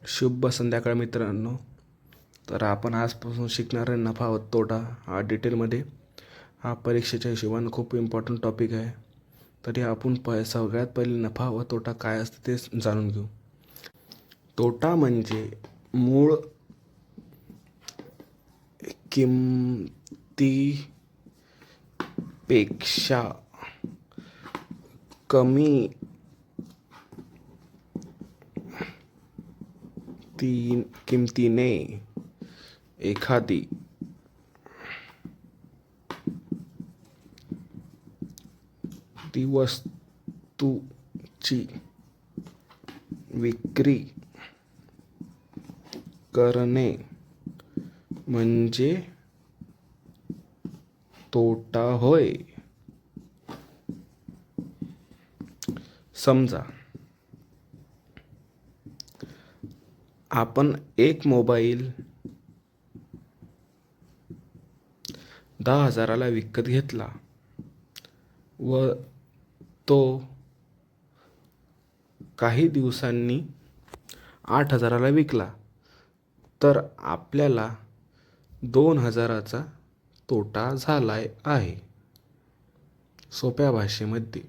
शुभ संध्याकाळ मित्रांनो. तर आपण आजपासून शिकणार आहे नफा व तोटा हा डिटेलमध्ये. हा परीक्षेच्या हिशोबाने खूप इम्पॉर्टंट टॉपिक आहे. तरी आपण सगळ्यात पहिले नफा व तोटा काय असतं ते जाणून घेऊ. तोटा म्हणजे मूळ किमतीपेक्षा कमी किमतीने एखादी वस्तूची विक्री करणे म्हणजे तोटा होय. समजा आपण एक मोबाईल 10,000ला विकत घेतला व तो काही दिवसांनी 8,000ला विकला, तर आपल्याला 2,000चा तोटा झाला आहे. सोप्या भाषेमध्ये